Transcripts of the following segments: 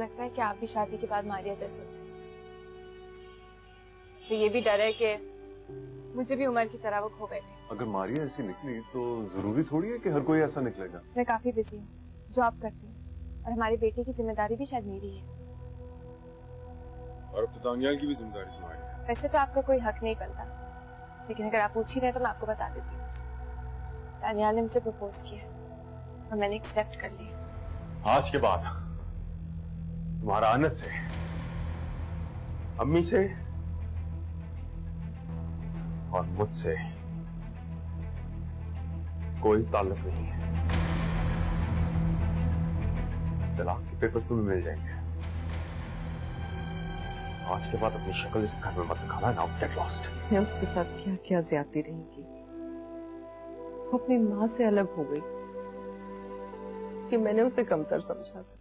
लगता है कि आप भी शादी के बाद मारिया जैसे हो जाए। इससे ये भी डर है कि मुझे भी उमर की तरह वो खो बैठे। अगर मारिया ऐसी निकली तो जरूरी थोड़ी है कि हर कोई ऐसा निकलेगा। मैं काफी बिजी हूँ, जॉब करती हूँ और हमारे बेटे की जिम्मेदारी भी शायद मेरी है। और अब तो दानियाल की भी जिम्मेदारी तुम्हारी है। वैसे तो आपका कोई हक नहीं बनता, लेकिन अगर आप पूछ ही रहे तो मैं आपको बता देती हूँ। दानियाल ने मुझे प्रपोज किया और मैंने एक्सेप्ट कर लिया। आज के बाद तुम्हारा अनस से, अम्मी से और मुझसे कोई ताल्लुक नहीं है। तलाक के पेपर्स तुम्हें मिल जाएंगे। आज के बाद अपनी शक्ल इस घर में मत दिखाना। Now get lost. मैं उसके साथ क्या क्या ज्यादती रहेगी। वो अपनी माँ से अलग हो गई कि मैंने उसे कमतर समझा था।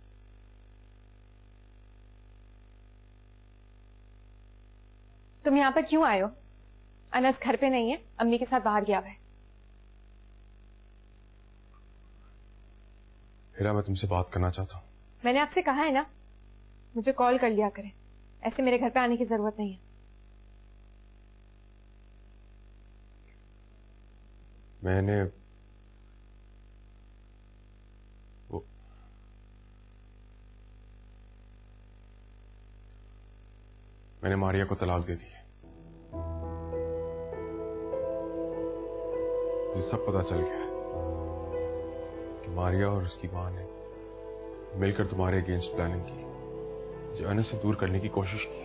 तुम यहाँ पर क्यों आए हो? अनस घर पे नहीं है, अम्मी के साथ बाहर गया हुआ है। हिरा, मैं तुमसे बात करना चाहता हूँ। मैंने आपसे कहा है ना, मुझे कॉल कर लिया करें। ऐसे मेरे घर पे आने की जरूरत नहीं है। मैंने मारिया को तलाक दे दी है। मुझे सब पता चल गया कि मारिया और उसकी मां ने मिलकर तुम्हारे अगेंस्ट प्लानिंग की, जो अनस से दूर करने की कोशिश की।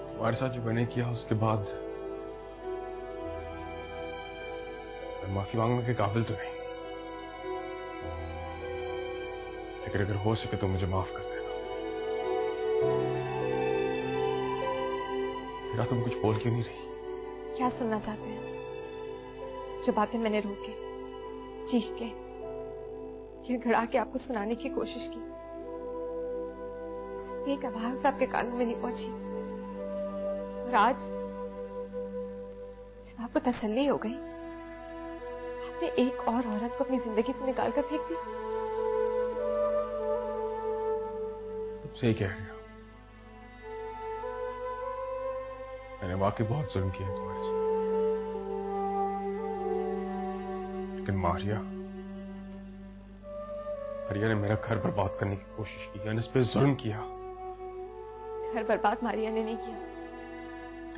तुम्हारे साथ जो मैंने किया उसके बाद मैं माफी मांगने के काबिल तो नहीं, लेकिन अगर हो सके तो मुझे माफ कर देना। हिरा, तुम कुछ बोल क्यों नहीं रही? क्या सुनना चाहते हैं? जो बातें मैंने रोके, चीख के, गिड़गिड़ा के आपको सुनाने की कोशिश की, सिर्फ एक आवाज आपके कानों में नहीं पहुंची। और आज जब आपको तसल्ली हो गई, आपने एक और औरत को अपनी जिंदगी से निकाल कर फेंक दी। तुम सही कह रही हो। मैंने वाकई बहुत जुल्म किया है तुम्हारे साथ, लेकिन मारिया ने मेरा घर बर्बाद करने की कोशिश की, मैंने इस पे जुल्म किया। घर बर्बाद मारिया ने नहीं किया,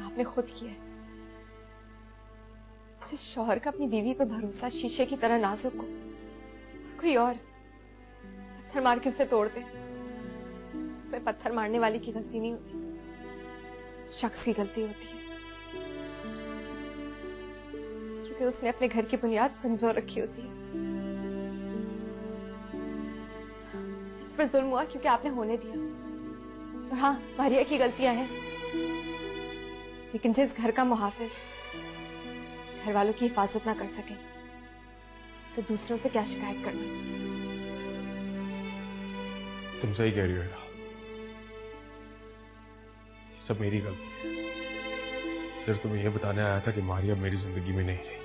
आपने खुद किया है। जिस शौहर का अपनी बीवी पे भरोसा शीशे की तरह नाजुक हो, कोई और पत्थर मार के उसे तोड़ दे, उसमें पत्थर मारने वाली की गलती नहीं होती, शख्स की गलती होती है, क्योंकि उसने अपने घर की बुनियाद कमजोर रखी होती है। इस पर जुल्म हुआ क्योंकि आपने होने दिया। और हाँ, मारिया की गलतियां हैं, लेकिन जिस घर का मुहाफिज घर वालों की हिफाजत ना कर सके, तो दूसरों से क्या शिकायत करना। तुम सही कह रही हो हिरा, सब मेरी गलती है। सिर्फ तुम्हें यह बताने आया था कि मारिया मेरी जिंदगी में नहीं रही।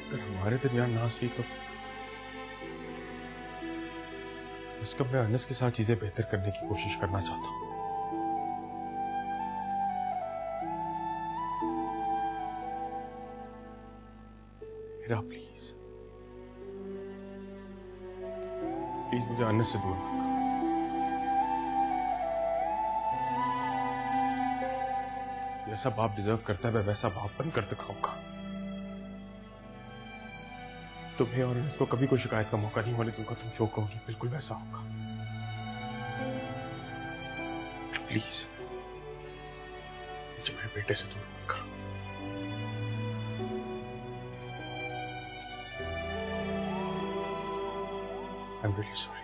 अगर हमारे दरमियान ना थी तो इसका मैं अनस के साथ चीजें बेहतर करने की कोशिश करना चाहता हूं। हिरा, प्लीज प्लीज मुझे अनस से दूर मत करो। जैसा बाप डिजर्व करता है मैं वैसा बाप बनकर दिखाऊंगा। तुम्हें और अनस को कभी कोई शिकायत का मौका नहीं होने दूंगा। तुम जो कहोगी बिल्कुल वैसा होगा। प्लीज मुझे मेरे बेटे से दूर मत करो। I'm really sorry.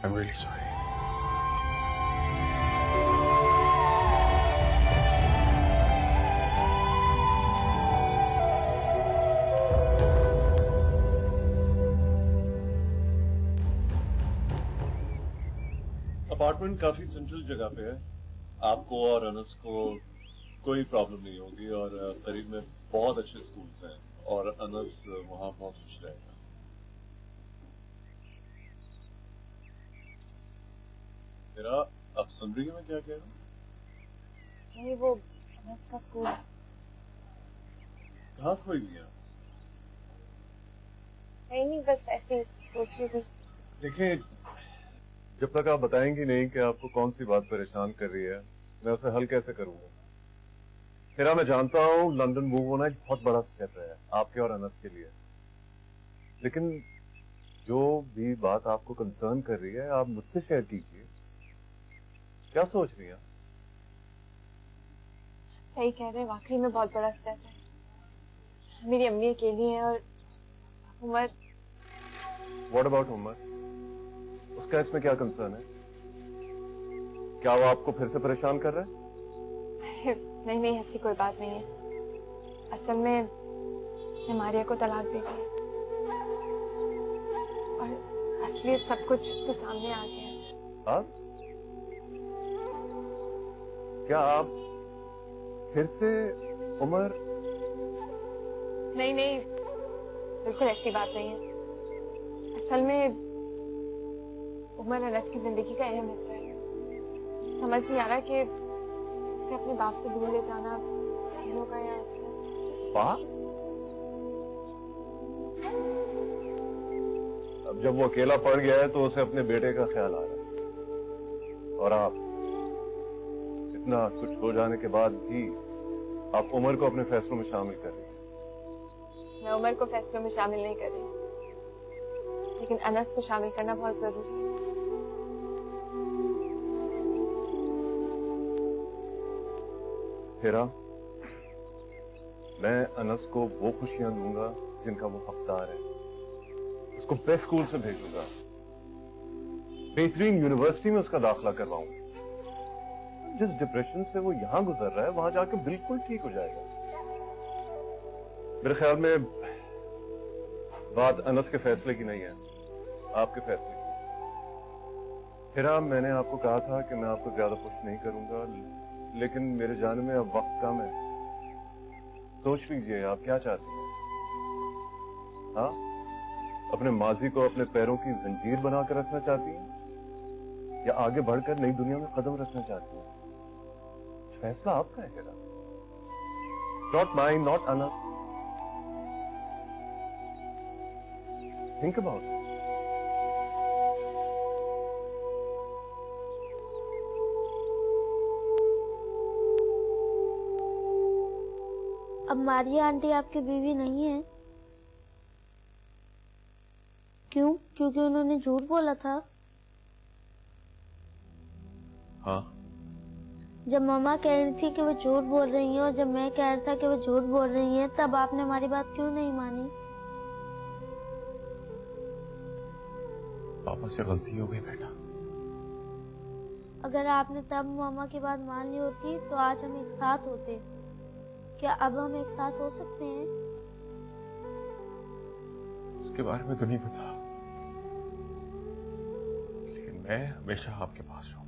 I'm really sorry. Apartment काफी सेंट्रल जगह पे है। आपको और अनस को कोई प्रॉब्लम नहीं होगी और करीब में बहुत अच्छे स्कूल्स हैं और अनस वहां बहुत खुश रहेगा। मेरा आप सुन रही है मैं क्या कह रहा हूँ? जी वो अनस का स्कूल कहाँ खोई दिया? नहीं बस ऐसे ही सोच रही थी। देखिए, जब तक आप बताएंगी नहीं कि आपको कौन सी बात परेशान कर रही है, मैं उसे हल कैसे करूंगा? मेरा मैं जानता हूँ लंदन मूव होना एक बहुत बड़ा स्टेप है आपके और अनस के लिए, लेकिन जो भी बात आपको कंसर्न कर रही है आप मुझसे शेयर कीजिए। क्या सोच रही हैं? सही कह रहे हैं, वाकई में बहुत बड़ा स्टेप है। मेरी अम्मी अकेली है और उमर। What about Umar? उसका इसमें क्या कंसर्न है? क्या वो आपको फिर से परेशान कर रहा है? नहीं ऐसी कोई बात नहीं है। असल में उसने मारिया को तलाक दे दी और असलियत सब कुछ उसके सामने आ गया है। आप? क्या आप फिर से उमर? नहीं बिल्कुल ऐसी बात नहीं है। असल में उमर अनस की जिंदगी का अहम हिस्सा है। मुझे समझ नहीं आ रहा कि उसे अपने बाप से दूर ले जाना सही होगा या गलत। बाप? अब जब वो अकेला पड़ गया है तो उसे अपने बेटे का ख्याल आ रहा है, और आप इतना कुछ हो जाने के बाद भी आप उमर को अपने फैसलों में शामिल कर रही हैं। मैं उमर को फैसलों में शामिल नहीं कर रही, लेकिन अनस को शामिल करना बहुत जरूरी है। हेरा, मैं अनस को वो खुशियां दूंगा जिनका वो हकदार है। उसको बेस्ट स्कूल से भेजूंगा, बेहतरीन यूनिवर्सिटी में उसका दाखिला करवाऊंगा। जिस डिप्रेशन से वो यहां गुजर रहा है वहां जाके बिल्कुल ठीक हो जाएगा। मेरे ख्याल में बात अनस के फैसले की नहीं है, आपके फैसले की। हेरा, मैंने आपको कहा था कि मैं आपको ज्यादा पुश नहीं करूंगा, लेकिन मेरे जाने में अब वक्त कम है। सोच लीजिए आप क्या चाहती हैं? हाँ, अपने माजी को अपने पैरों की जंजीर बनाकर रखना चाहती हैं या आगे बढ़कर नई दुनिया में कदम रखना चाहती हैं? फैसला आपका है Hera. Not mine, not Anas. Think about it. अब मारिया आंटी आपकी बीवी नहीं है? क्यों? क्योंकि उन्होंने झूठ बोला था? हाँ। जब मम्मा कह रही थी कि वो झूठ बोल रही हैं और जब मैं कह रहा था कि वो झूठ बोल रही हैं, तब आपने हमारी बात क्यों नहीं मानी? पापा से गलती हो गई बेटा। अगर आपने तब मम्मा की बात मान ली होती तो आज हम एक साथ होते। क्या अब हम एक साथ हो सकते हैं? उसके बारे में तो नहीं पता, लेकिन मैं हमेशा आपके पास रहूंगा।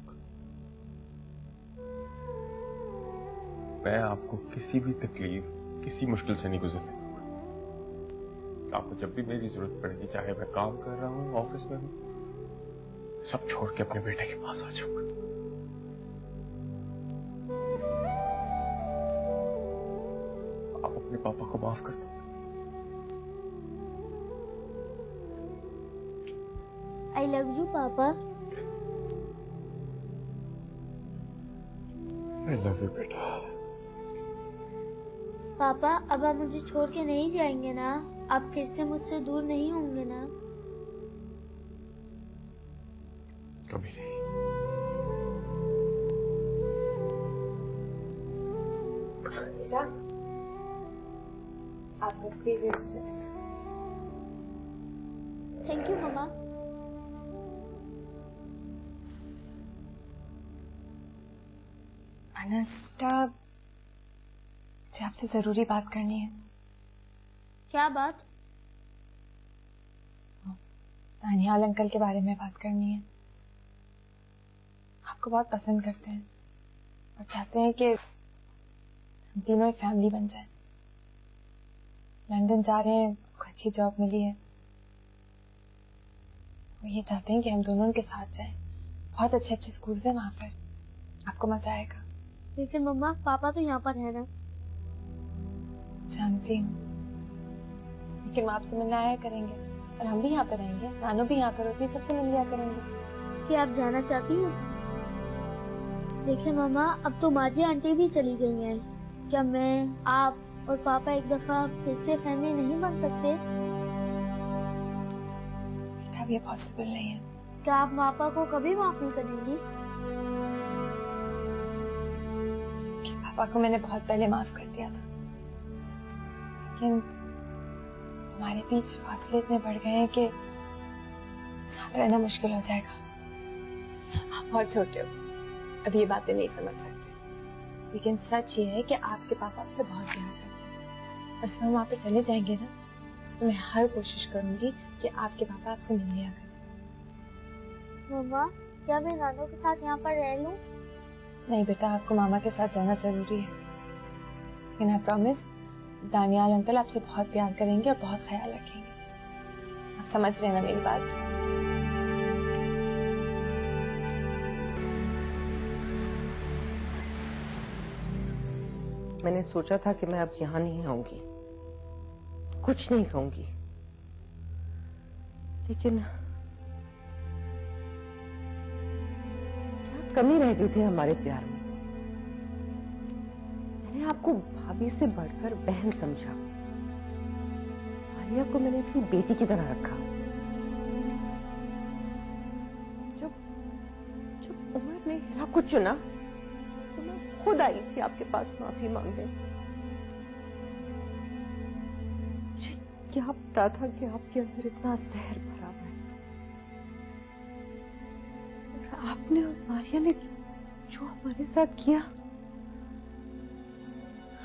मैं आपको किसी भी तकलीफ, किसी मुश्किल से नहीं गुजरने दूंगा। आपको जब भी मेरी जरूरत पड़ेगी, चाहे मैं काम कर रहा हूं, ऑफिस में हूं, सब छोड़ के अपने बेटे के पास आ जाऊंगा। आप अपने पापा को माफ कर दो। आई लव यू पापा। आई लव यू बेटा। पापा, अब आप मुझे छोड़ के नहीं जाएंगे ना? आप फिर से मुझसे दूर नहीं होंगे ना? कभी नहीं। बेटा, आपका प्रीवियस है। थैंक यू मम्मा। अनस्टा, मुझे आपसे जरूरी बात करनी है। क्या बात? दानियाल अंकल के बारे में बात करनी है। आपको बहुत पसंद करते हैं और चाहते हैं कि हम तीनों एक फैमिली बन जाए। लंदन जा रहे हैं, अच्छी जॉब मिली है, वो ये चाहते हैं कि हम दोनों उनके साथ जाएं। बहुत अच्छे अच्छे स्कूल्स हैं वहां पर, आपको मजा आएगा। लेकिन मम्मा पापा तो यहाँ पर है ना। जानती हूँ, लेकिन वो आपसे मिलने आया करेंगे और हम भी यहाँ पर रहेंगे। नानू भी यहाँ पर होती है, सबसे मिल लिया करेंगे। क्या आप जाना चाहती हैं? देखिए मम्मा, अब तो माजी आंटी भी चली गई हैं। क्या मैं, आप और पापा एक दफा फिर से फैमिली नहीं बन सकते? बेटा अब ये पॉसिबल नहीं है। क्या आप पापा को कभी माफ नहीं करेंगी? कि पापा को मैंने बहुत पहले माफ कर दिया था, लेकिन हमारे बीच फासले इतने बढ़ गए हैं कि साथ रहना मुश्किल हो जाएगा। आप बहुत छोटे हो, अभी ये बातें नहीं समझ सकते, लेकिन सच ये है कि आपके पापा आपसे बहुत प्यार करते हैं। और जब हम वहाँ पे चले जाएंगे ना, तो मैं हर कोशिश करूंगी कि आपके पापा आपसे मिल लिया करें। मम्मा, क्या मैं नानू के साथ यहाँ पर रह लूं? नहीं बेटा, आपको मामा के साथ जाना जरूरी है, लेकिन आई प्रॉमिस दानियाल अंकल आपसे बहुत प्यार करेंगे और बहुत ख्याल रखेंगे। आप समझ रहे हैं ना मेरी बात? मैंने सोचा था कि मैं अब यहाँ नहीं आऊंगी, कुछ नहीं कहूंगी, लेकिन क्या कमी रह गई थी हमारे प्यार में। मैंने आपको भाभी से बढ़कर बहन समझा, आलिया को मैंने अपनी बेटी की तरह रखा। जब जब उमर ने हीरा को चुना तो मैं खुद आई थी आपके पास माफी मांगने। मुझे क्या पता था कि आपके अंदर इतना जहर भरा हुआ है। और आपने और मारिया ने जो हमारे साथ किया,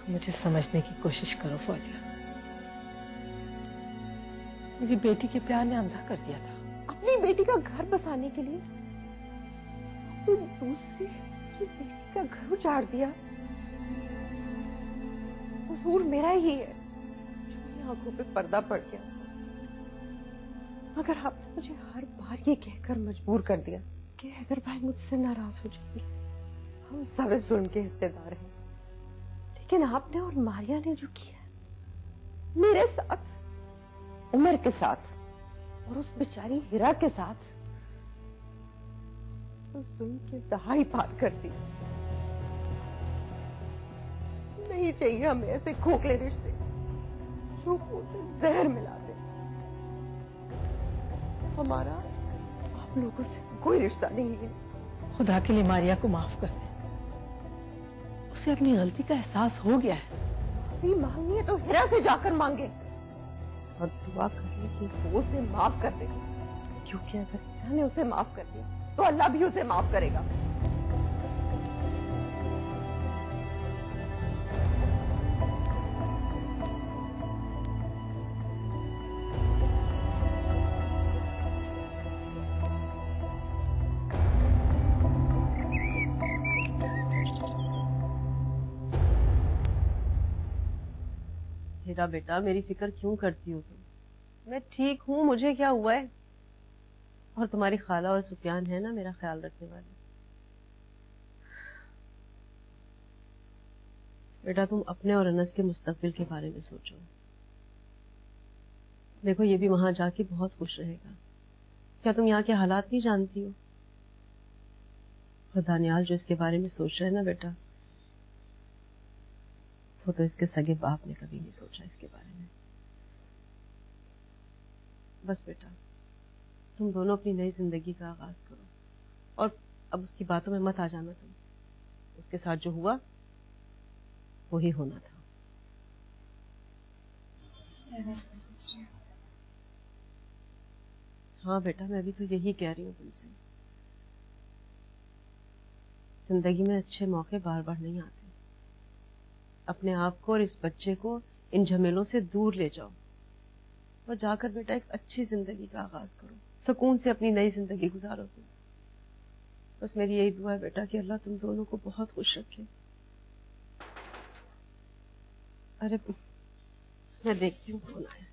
मुझे समझने की कोशिश करो फौजिया। मुझे बेटी के प्यार ने अंधा कर दिया था। अपनी बेटी का घर बसाने के लिए आपने दूसरी की बेटी का घर उजाड़ दिया। कसूर मेरा ही है जो मेरी आंखों पे पर्दा पड़ गया, मगर आपने मुझे हर बार ये कहकर मजबूर कर दिया कि हैदर भाई मुझसे नाराज हो जाएंगे, हम सब इस जुल्म के हिस्सेदार हैं। लेकिन आपने और मारिया ने जो किया मेरे साथ, उमर के साथ और उस बेचारी हिरा के साथ, उस जुल्म की दहाई पार कर दी। नहीं चाहिए हमें ऐसे खोखले रिश्ते जो खून में जहर मिला दे। हमारा आप लोगों से कोई रिश्ता नहीं है। खुदा के लिए मारिया को माफ कर दे, उसे अपनी गलती का एहसास हो गया है। माफी मांगनी है तो हिरा से जाकर मांगे और दुआ करिए कि वो उसे माफ कर दे, क्योंकि अगर हिरा ने उसे माफ कर दिया तो अल्लाह भी उसे माफ करेगा। हीरा बेटा, मेरी फिक्र क्यों करती हो तुम? मैं ठीक हूँ, मुझे क्या हुआ है? और तुम्हारी खाला और सुफियान है ना मेरा ख्याल रखने वाले। बेटा तुम अपने और अनस के मुस्तकबिल के बारे में सोचो। देखो ये भी वहां जाके बहुत खुश रहेगा। क्या तुम यहाँ के हालात नहीं जानती हो? और दानियाल जो इसके बारे में सोच रहा है ना बेटा, वो तो इसके सगे बाप ने कभी नहीं सोचा इसके बारे में। बस बेटा तुम दोनों अपनी नई जिंदगी का आगाज करो, और अब उसकी बातों में मत आ जाना तुम। उसके साथ जो हुआ वही होना था। हाँ बेटा, मैं भी तो यही कह रही हूँ तुमसे। जिंदगी में अच्छे मौके बार बार नहीं आते। अपने आप को और इस बच्चे को इन झमेलों से दूर ले जाओ और जाकर बेटा एक अच्छी जिंदगी का आगाज करो, सुकून से अपनी नई जिंदगी गुजारो तुम। बस मेरी यही दुआ है बेटा कि अल्लाह तुम दोनों को बहुत खुश रखे। अरे मैं देखती हूँ कौन आया।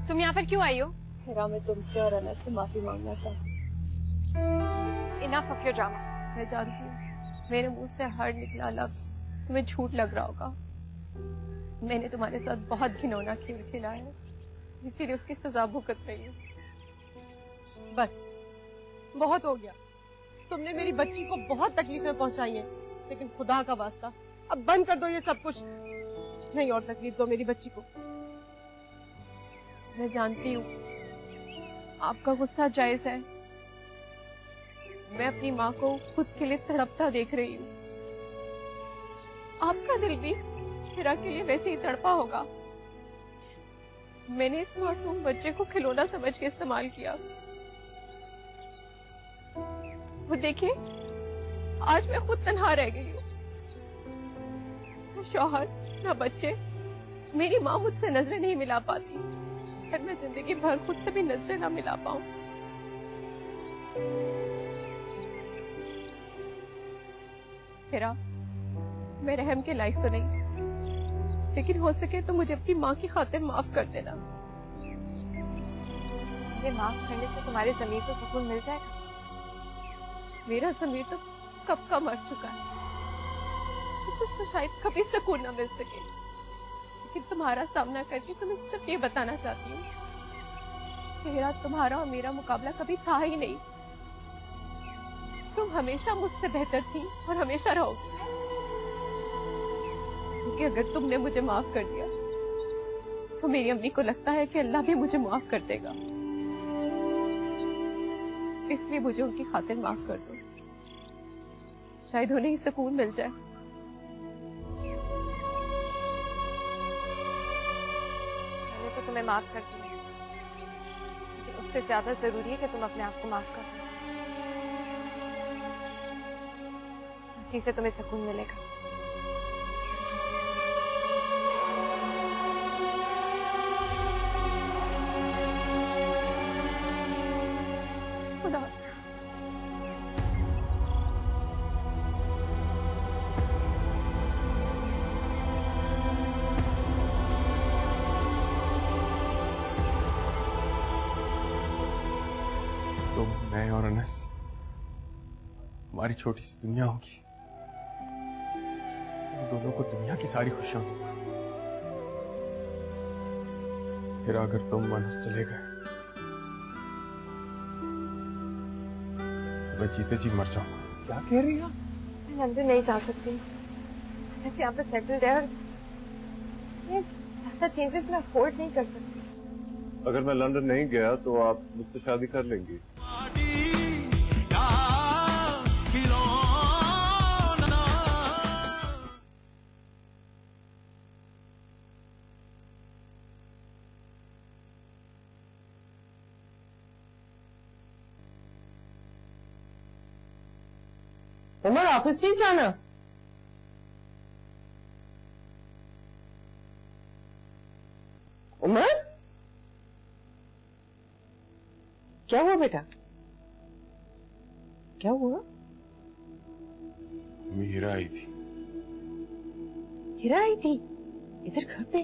तुम यहाँ पर क्यों आई हो? हिरा, मैं तुमसे और अनस से माफी मांगना चाहती इनफ ऑफ योर ड्रामा। मैं जानती हूँ मेरे मुंह से हर निकला लफ्ज तुम्हें झूठ लग रहा होगा। मैंने तुम्हारे साथ बहुत घिनौना खेल खेला है, इसीलिए उसकी सजा भुगत रही हूँ। बस बहुत हो गया। तुमने मेरी बच्ची को बहुत तकलीफें पहुंचाई हैं, लेकिन खुदा का वास्ता अब बंद कर दो ये सब कुछ। नहीं और तकलीफ दो मेरी बच्ची को। मैं जानती हूँ आपका गुस्सा जायज है। मैं अपनी माँ को खुद के लिए तड़पता देख रही हूँ। आपका दिल भी हिरा के लिए वैसे ही तड़पा होगा। मैंने इस मासूम बच्चे को खिलौना समझ के इस्तेमाल किया। और देखिए आज मैं खुद तन्हा रह गई हूँ। ना शौहर ना बच्चे, मेरी माँ मुझसे नजरें नहीं मिला पाती। शायद मैं जिंदगी भर खुद से भी नजरें ना मिला पाऊं। हिरा, मैं रहम के लायक तो नहीं, लेकिन हो सके तो मुझे अपनी माँ की खातिर माफ कर देना। ये माफ करने से तुम्हारे ज़मीर को सुकून मिल जाएगा। मेरा ज़मीर तो कब का मर चुका है, उसको शायद कभी सुकून न मिल सके। लेकिन तुम्हारा सामना करके तो मैं सिर्फ ये बताना चाहती हूँ कि हिरा, तुम्हारा और मेरा मुकाबला कभी था ही नहीं। तुम हमेशा मुझसे बेहतर थी और हमेशा रहोगी। क्योंकि अगर तुमने मुझे माफ कर दिया तो मेरी अम्मी को लगता है कि अल्लाह भी मुझे माफ कर देगा। इसलिए मुझे उनकी खातिर माफ कर दो, शायद उन्हें ही सुकून मिल जाए। मैंने तो तुम्हें माफ कर दिया, लेकिन उससे ज्यादा जरूरी है कि तुम अपने आप को माफ कर दो। उसी से तुम्हें सुकून मिलेगा। खुदा हाफिज़। तुम, मैं और अनस, हमारी छोटी सी दुनिया होगी। तुम दोनों को दुनिया की सारी खुशियां दूंगा। फिर अगर तुम अनस चले गए तो मैं जीते जी मर जाऊंगा। क्या कह रही है? मैं लंदन नहीं जा सकती। ऐसे यहाँ पे सेटल्ड है और इसमें ज्यादा चेंजेस मैं अफोर्ड नहीं कर सकती। अगर मैं लंदन नहीं गया तो आप मुझसे शादी कर लेंगी? उमर, ऑफिस नहीं जाना? उमर, क्या हुआ बेटा? क्या हुआ? मीरा आई थी। हिरा आई थी इधर घर पे?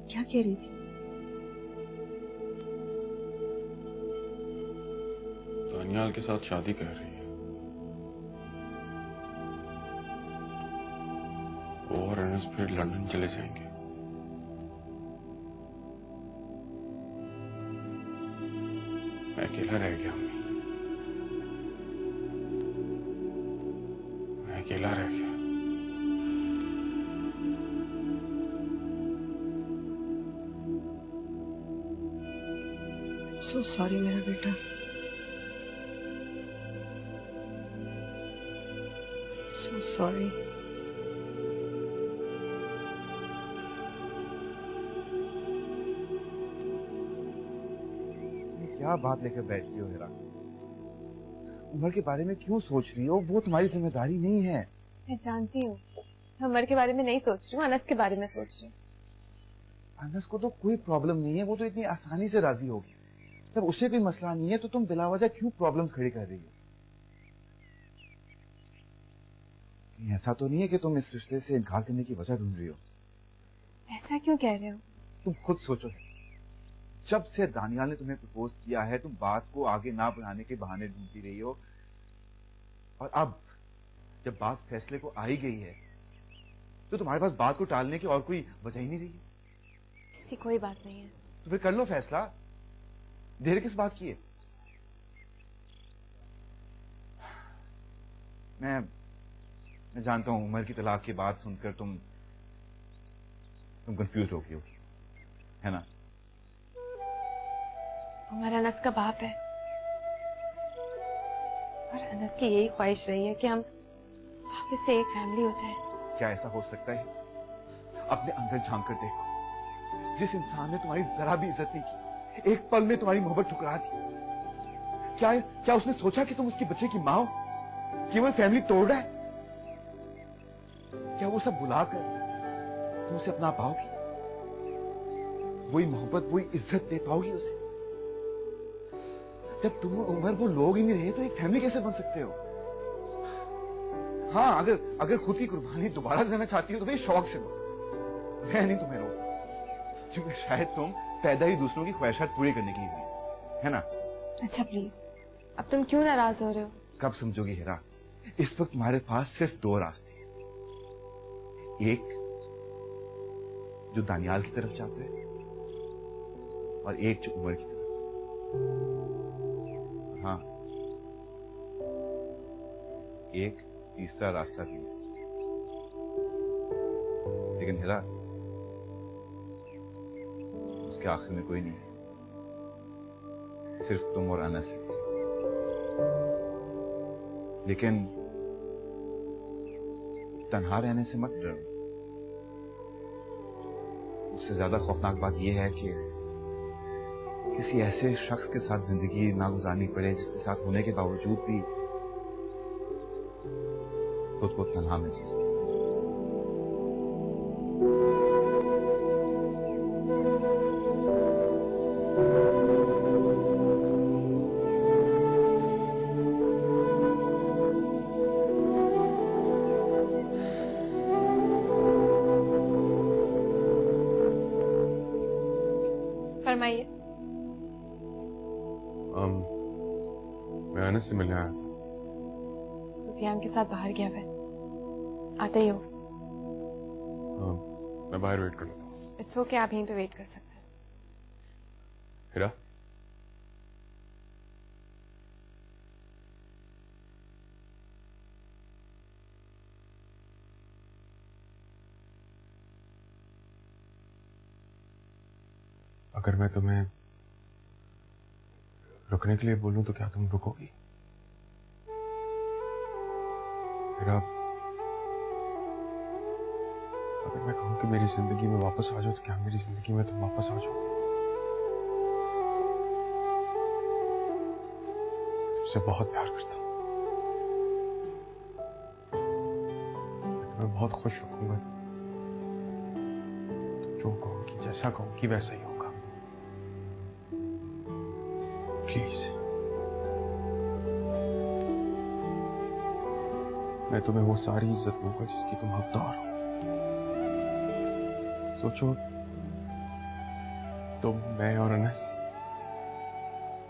क्या कह रही थी? दानियाल के साथ शादी कर रही है। वो और अनस फिर लंदन चले जाएंगे। मैं अकेला रह गया अम्मी, मैं अकेला रह गया। सो सॉरी मेरा बेटा। So sorry. क्या बात लेकर बैठती हो हिरा? उमर के बारे में क्यों सोच रही हो? वो तुम्हारी जिम्मेदारी नहीं है। मैं जानती हूँ, मैं उमर के बारे में नहीं सोच रही हूँ, अनस के बारे में सोच रही हूँ। अनस को तो कोई प्रॉब्लम नहीं है, वो तो इतनी आसानी से राजी होगी। जब उसे कोई मसला नहीं है तो तुम बिलावजह क्यों प्रॉब्लम्स खड़ी कर रही हो? ऐसा तो नहीं है कि तुम इस रिश्ते से इनकार करने की वजह ढूंढ रही हो? ऐसा क्यों कह रहे हो? तुम खुद सोचो, जब से दानियाल ने तुम्हें प्रपोज किया है तुम बात को आगे ना बढ़ाने के बहाने ढूंढती रही हो, और अब जब बात फैसले को आ ही गई है तो तुम्हारे पास बात को टालने की और कोई वजह ही नहीं रही है। ऐसी कोई बात नहीं है। तो फिर कर लो फैसला, देर किस बात की है? मैं जानता हूं उमर की तलाक की बात सुनकर तुम कंफ्यूज हो गई होगी, है ना? उमर अनस का बाप है और अनस की यही ख्वाहिश रही है कि हम वापस से एक फैमिली हो जाए। क्या ऐसा हो सकता है? अपने अंदर झांक कर देखो, जिस इंसान ने तुम्हारी जरा भी इज्जत नहीं की, एक पल में तुम्हारी मोहब्बत ठुकरा दी, क्या उसने सोचा कि तुम उसके बच्चे की मां हो, कि वो फैमिली तोड़ रहा है? क्या वो सब बुलाकर तुम उसे अपना पाओगी? वही मोहब्बत, वही इज्जत दे पाओगी उसे? जब तुम उमर वो लोग ही नहीं रहे तो एक फैमिली कैसे बन सकते हो? हाँ, अगर खुद की कुर्बानी दोबारा देना चाहती हो तो भाई शौक से दो, मैं नहीं तुम्हें रोक सकता, क्योंकि शायद तुम पैदा ही दूसरों की ख्वाहिशात पूरी करने के लिए हुई है ना? अच्छा प्लीज, अब तुम क्यों नाराज हो रहे हो? कब समझोगी हिरा? इस वक्त तुम्हारे पास सिर्फ दो रास्ते हैं, एक जो दानियाल की तरफ जाता है और एक जो उमर की तरफ। हाँ, एक तीसरा रास्ता भी है, लेकिन हिरा उसके आखिर में कोई नहीं है, सिर्फ तुम और अनस। लेकिन तन्हा रहने से मत डरो। उससे ज्यादा खौफनाक बात यह है कि किसी ऐसे शख्स के साथ जिंदगी ना गुजारनी पड़े जिसके साथ होने के बावजूद भी खुद को तन्हा महसूस करे। फरमाइए। मैं अनस से मिलने आया था। सुफियान के साथ बाहर गया है, आते ही हो। मैं बाहर वेट कर लेता हूँ। इट्स ओके, आप यहीं पे वेट कर सकते हैं। हिरा, अगर मैं तुम्हें रुकने के लिए बोलूं तो क्या तुम रुकोगी? हिरा, अगर मैं कहूं कि मेरी जिंदगी में वापस आ जाओ तो क्या मेरी जिंदगी में तुम वापस आ जाओ? तुमसे बहुत प्यार करता हूं, मैं तुम्हें बहुत खुश रखूंगा। तुम जो कहोगी, जैसा कहोगी वैसा ही होगा। प्लीज, मैं तुम्हें वो सारी इज्जत दूंगा जिसकी तुम हकदार हो। सोचो, तुम, मैं और अनस,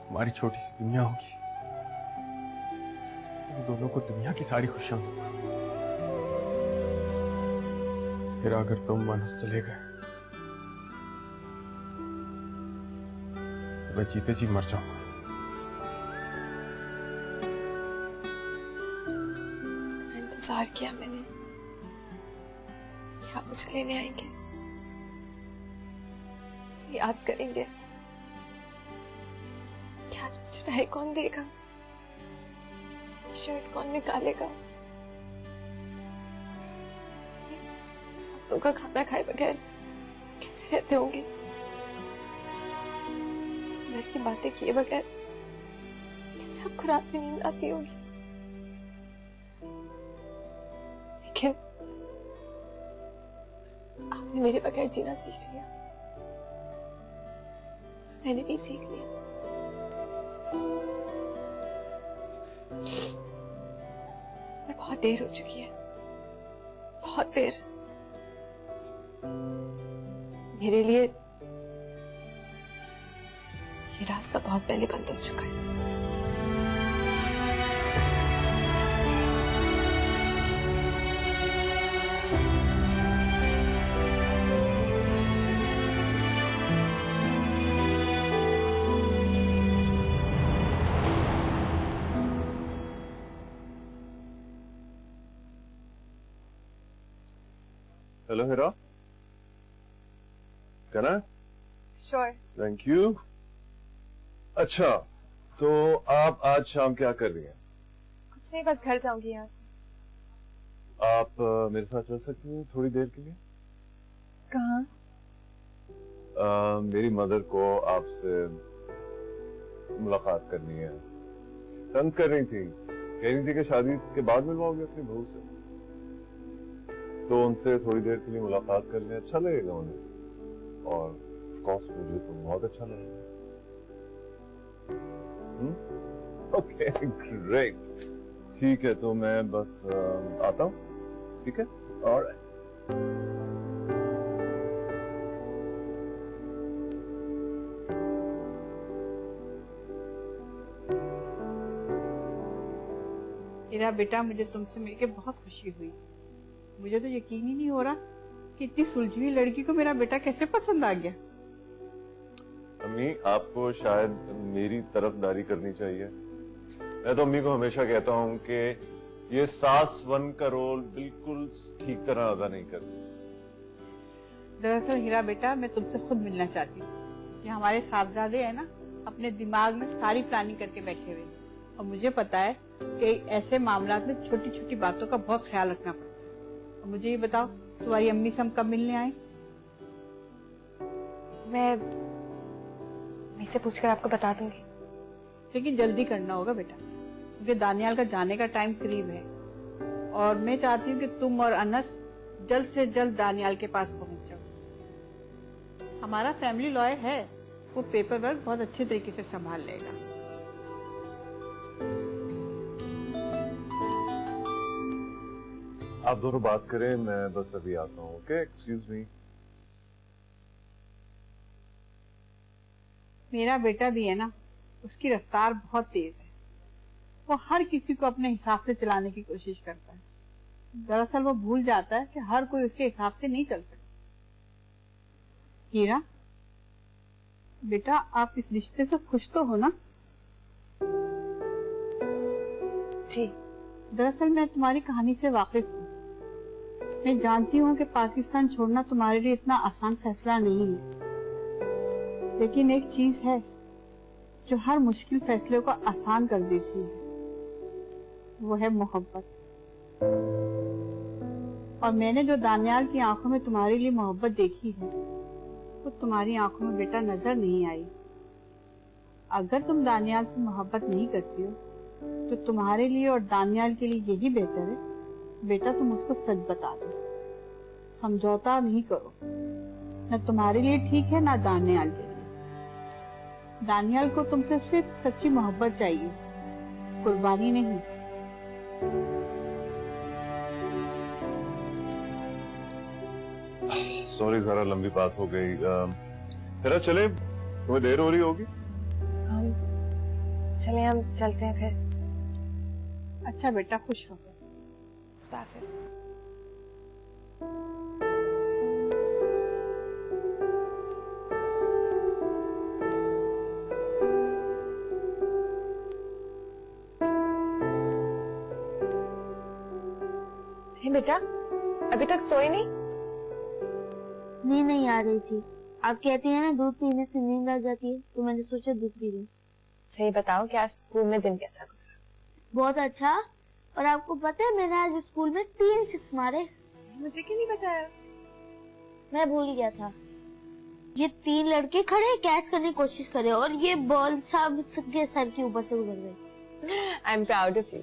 हमारी छोटी सी दुनिया होगी। तुम दोनों को दुनिया की सारी खुशियां दूंगा। फिर अगर तुम अनस चले गए तो मैं जीते जी मर जाऊंगा। इंतजार किया मैंने कि आप मुझे लेने आएंगे, याद करेंगे कि आज मुझे चाय कौन देगा, शर्ट कौन निकालेगा, हाथों का खाना खाए बगैर कैसे रहते होंगे। घर की बातें किए बगैर कैसे आपको रात में नींद आती होगी? लेकिन आपने मेरे बगैर जीना सीख लिया, मैंने भी सीख लिया। पर बहुत देर हो चुकी है, बहुत देर। मेरे लिए ये रास्ता बहुत पहले बंद हो चुका है। हेलो हीरा, कहना है? श्योर। Thank you. अच्छा, तो आप आज शाम क्या कर रही हैं? कुछ नहीं, बस घर जाऊंगी यहाँ से। आप मेरे साथ चल सकती हैं थोड़ी देर के लिए? कहाँ? मेरी मदर को आपसे मुलाकात करनी है। तंज कर रही थी, कह रही थी कि शादी के बाद मिलवाओगे अपनी बहू से, तो उनसे थोड़ी देर के लिए मुलाकात कर लें, अच्छा लगेगा उन्हें, और ऑफ कोर्स मुझे तो बहुत अच्छा लगेगा। Okay, great. ठीक है, तो मैं बस आता हूँ। ठीक है, ऑलराइट। हीरा बेटा, मुझे तुमसे मिलके बहुत खुशी हुई। मुझे तो यकीन ही नहीं हो रहा कि इतनी सुलझी हुई लड़की को मेरा बेटा कैसे पसंद आ गया। अम्मी, आपको शायद मेरी तरफदारी करनी चाहिए। मैं तो अम्मी को हमेशा कहता हूँ कि ये सास वन का रोल बिल्कुल ठीक तरह अदा नहीं करती। दरअसल हीरा बेटा, मैं तुमसे खुद मिलना चाहती हूँ। ये हमारे साहबजादे हैं ना, अपने दिमाग में सारी प्लानिंग करके बैठे हुए, और मुझे पता है कि ऐसे मामला में छोटी छोटी बातों का बहुत ख्याल रखना पड़ता है। और मुझे ये बताओ, तुम्हारी अम्मी से हम कब मिलने आए? मैं से पूछकर आपको बता दूंगी। लेकिन जल्दी करना होगा बेटा, क्योंकि दानियाल का जाने का टाइम करीब है, और मैं चाहती हूँ कि तुम और अनस जल्द से जल्द दानियाल के पास पहुंच जाओ। हमारा फैमिली लॉयर है, वो पेपर वर्क बहुत अच्छे तरीके से संभाल लेगा। आप दोनों बात करें, मैं बस अभी आता हूँ। Okay, excuse me. मेरा बेटा भी है ना, उसकी रफ्तार बहुत तेज है। वो हर किसी को अपने हिसाब से चलाने की कोशिश करता है। दरअसल वो भूल जाता है कि हर कोई उसके हिसाब से नहीं चल सकता। हीरा बेटा, आप इस रिश्ते से खुश तो हो ना? जी। दरअसल मैं तुम्हारी कहानी से वाकिफ हूँ। मैं जानती हूँ कि पाकिस्तान छोड़ना तुम्हारे लिए इतना आसान फैसला नहीं है, लेकिन एक चीज है जो हर मुश्किल फैसले को आसान कर देती है, वो है मोहब्बत। और मैंने जो दानियाल की आंखों में तुम्हारे लिए मोहब्बत देखी है, वो तुम्हारी आंखों में बेटा नजर नहीं आई। अगर तुम दानियाल से मोहब्बत नहीं करती हो, तो तुम्हारे लिए और दानियाल के लिए यही बेहतर है बेटा तुम उसको सच बता दो। समझौता नहीं करो, न तुम्हारे लिए ठीक है ना दानियाल के लिए। दानियाल को तुमसे सिर्फ सच्ची मोहब्बत चाहिए, कुर्बानी नहीं। सॉरी, जरा लंबी बात हो गई। तेरा चले, तुम्हें देर हो रही होगी। चले, हम चलते हैं फिर। अच्छा बेटा, खुश रहो। खुदा हाफिज। बेटा, अभी तक सोए नहीं? नींद नहीं आ रही थी। आप कहती हैं ना दूध पीने से नींद आ जाती है, तो मैंने सोचा दूध पी लूं। सही बताओ, क्या स्कूल में दिन कैसा गुजरा? बहुत अच्छा। और आपको पता है मैंने आज स्कूल में 3 6 मारे। मुझे क्यों नहीं बताया? मैं भूल गया था। ये 3 लड़के खड़े कैच करने की कोशिश करे और ये बॉल सबके सर के ऊपर से गुजर गई। I am proud of you.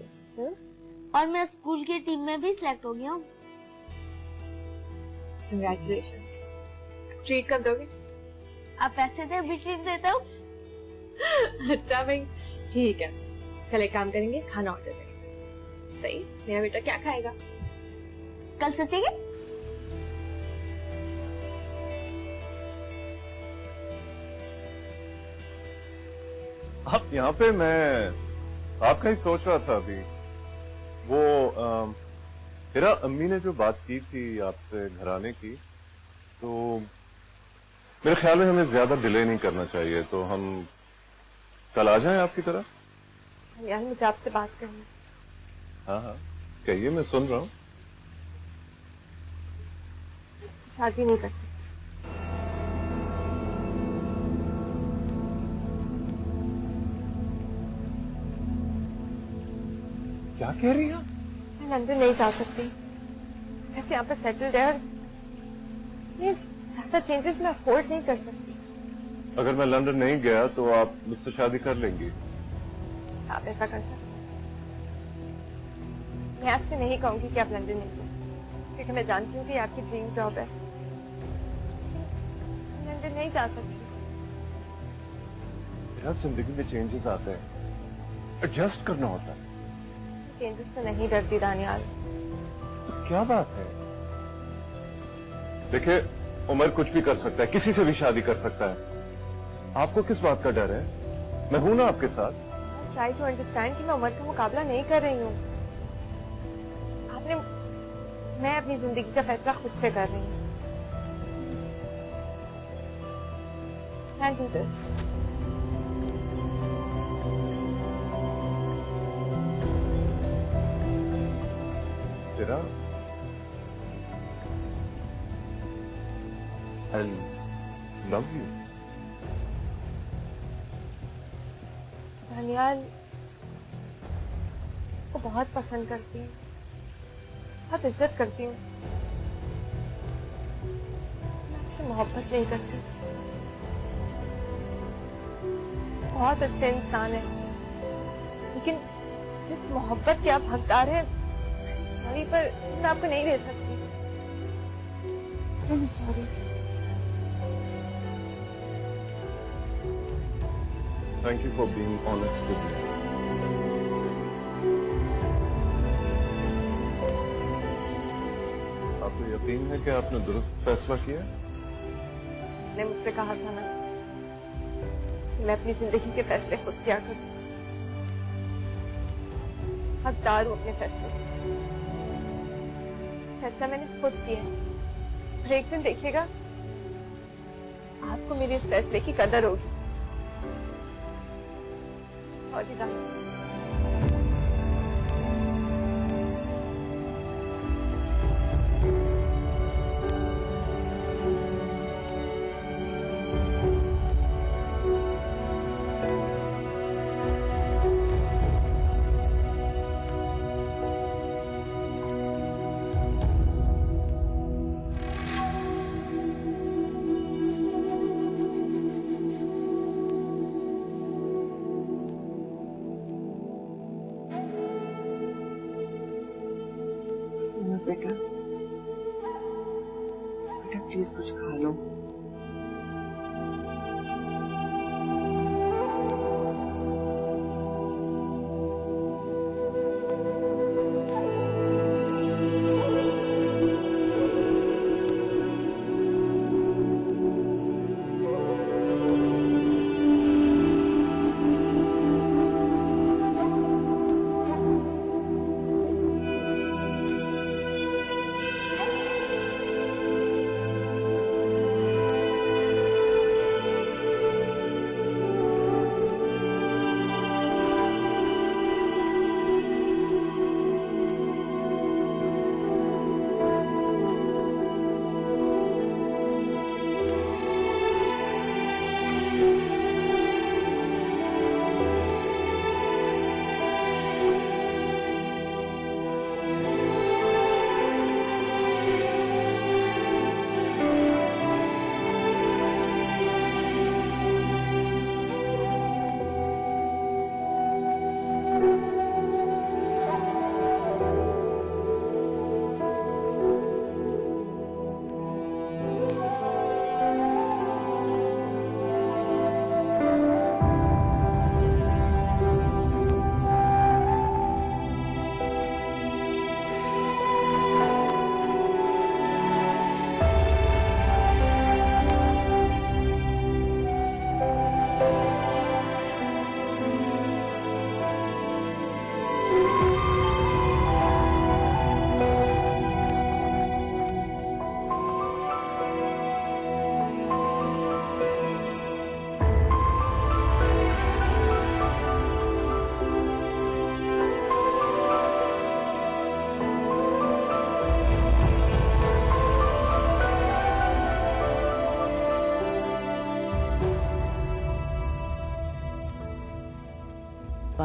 और मैं स्कूल की टीम में भी सिलेक्ट हो गया हूँ। कंग्रेचुलेशंस। ट्रीट कर दोगे? आप पैसे दे, अभी ट्रीट देता हूँ। अच्छा भाई, ठीक है। कल एक काम करेंगे, खाना ऑर्डर करेंगे। सही? मेरा बेटा क्या खाएगा? कल सोचेंगे। आप यहाँ पे? मैं आपका ही सोच रहा था अभी। वो मेरा अम्मी ने जो बात की थी आपसे घर आने की, तो मेरे ख्याल में हमें ज्यादा डिले नहीं करना चाहिए, तो हम कल आ जाएं आपकी तरफ। यार मुझे आपसे बात करनी। हाँ हाँ कहिए, मैं सुन रहा हूँ। शादी नहीं कर सकती। क्या कह रही हैं? मैं लंदन नहीं जा सकती। वैसे यहाँ पर सेटल्ड है और ये ज्यादा चेंजेस मैं अफोर्ड नहीं कर सकती। अगर मैं लंदन नहीं गया तो आप मुझसे शादी कर लेंगी? आप ऐसा कर सकते। मैं आपसे नहीं कहूंगी कि आप लंदन नहीं जाए, क्योंकि मैं जानती हूँ कि आपकी ड्रीम जॉब है। लंदन नहीं जा सकती। मेरा जिंदगी में चेंजेस आते हैं, एडजस्ट करना होता है। चेंजेस से नहीं डरती दानियाल। तो क्या बात है? देखिए, उमर कुछ भी कर सकता है, किसी से भी शादी कर सकता है। आपको किस बात का डर है? मैं हूं ना आपके साथ। ट्राई टू अंडरस्टैंड कि मैं उमर का मुकाबला नहीं कर रही हूँ। मैं अपनी जिंदगी का फैसला खुद से कर रही हूँ। Can't do this. तेरा I love you. दानियाल को बहुत पसंद करती हूँ, बहुत इज्जत करती हूँ। मैं आपसे मोहब्बत नहीं करती। बहुत अच्छे इंसान है, लेकिन जिस मोहब्बत के आप हकदार हैं, सॉरी पर मैं आपको नहीं दे सकती। Sorry. Thank you for being honest with me. आपको यकीन है कि आपने दुरुस्त फैसला किया? ने मुझसे कहा था ना कि मैं अपनी जिंदगी के फैसले खुद किया करूं। हकदार हूं अपने फैसले। फैसला मैंने खुद किया। और एक दिन देखिएगा, आपको मेरे इस फैसले की कदर होगी। सॉरी दानियाल। बेटा बेटा प्लीज कुछ खा लो।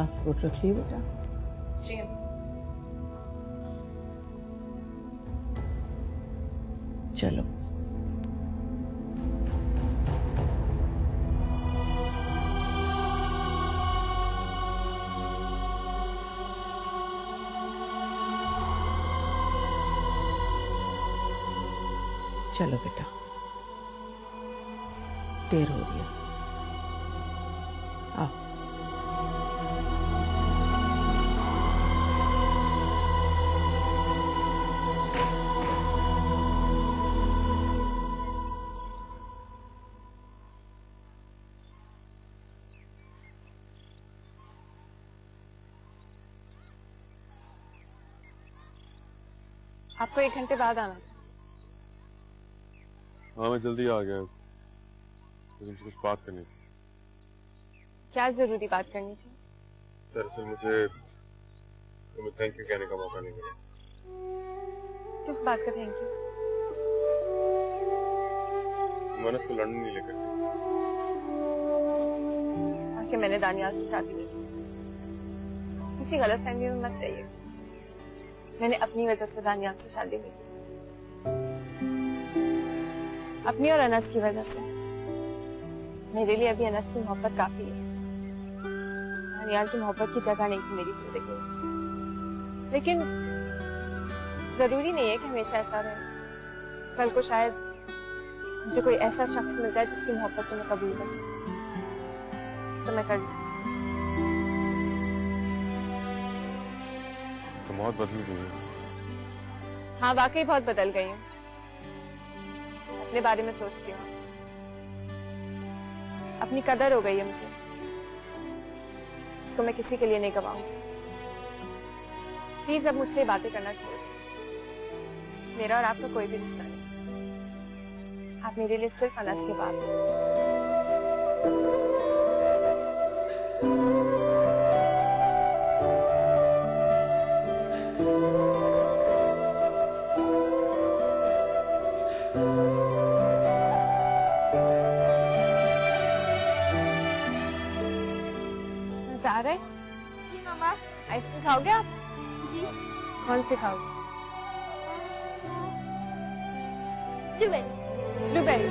पासपोर्ट रख लियो बेटा। जी अम्मी। चलो चलो बेटा, देर हो रही है। आओ। आपको 1 घंटे बाद आना था। हाँ मैं जल्दी आ गया, तुमसे कुछ बात करनी थी। क्या जरूरी बात करनी थी? दरअसल मुझे तुम्हें थैंक यू कहने का मौका नहीं मिला। किस बात का थैंक यू? मैंने उसको लंदन नहीं लेकर गई। आखिर मैंने दानियाल से शादी नहीं की। किसी गलतफहमी में मत रहिए। मैंने अपनी वजह से दानियाल से शादी नहीं की, अपनी और अनस की वजह से। मेरे लिए अभी अनस की मोहब्बत काफी है। दानियाल की मोहब्बत की जगह नहीं थी मेरी जिंदगी में। लेकिन जरूरी नहीं है कि हमेशा ऐसा रहे। कल को शायद मुझे कोई ऐसा शख्स मिल जाए जिसकी मोहब्बत को मैं कबूल कर सकूं, तो मैं कर लूं। तुम बहुत बदल गई हो। हाँ वाकई बहुत बदल गई हूँ। अपने बारे में सोचती हूँ, अपनी कदर हो गई है मुझे, जिसको मैं किसी के लिए नहीं गवाऊंगी। प्लीज अब मुझसे ये बातें करना छोड़ दो। मेरा और आपका कोई भी रिश्ता नहीं। आप मेरे लिए सिर्फ अनस के बाप हैं। मजा आ रहा है? मामा आइसक्रीम खाओगे आप? जी कौन सी खाओगे? ब्लूबेरी। ब्लूबेरी।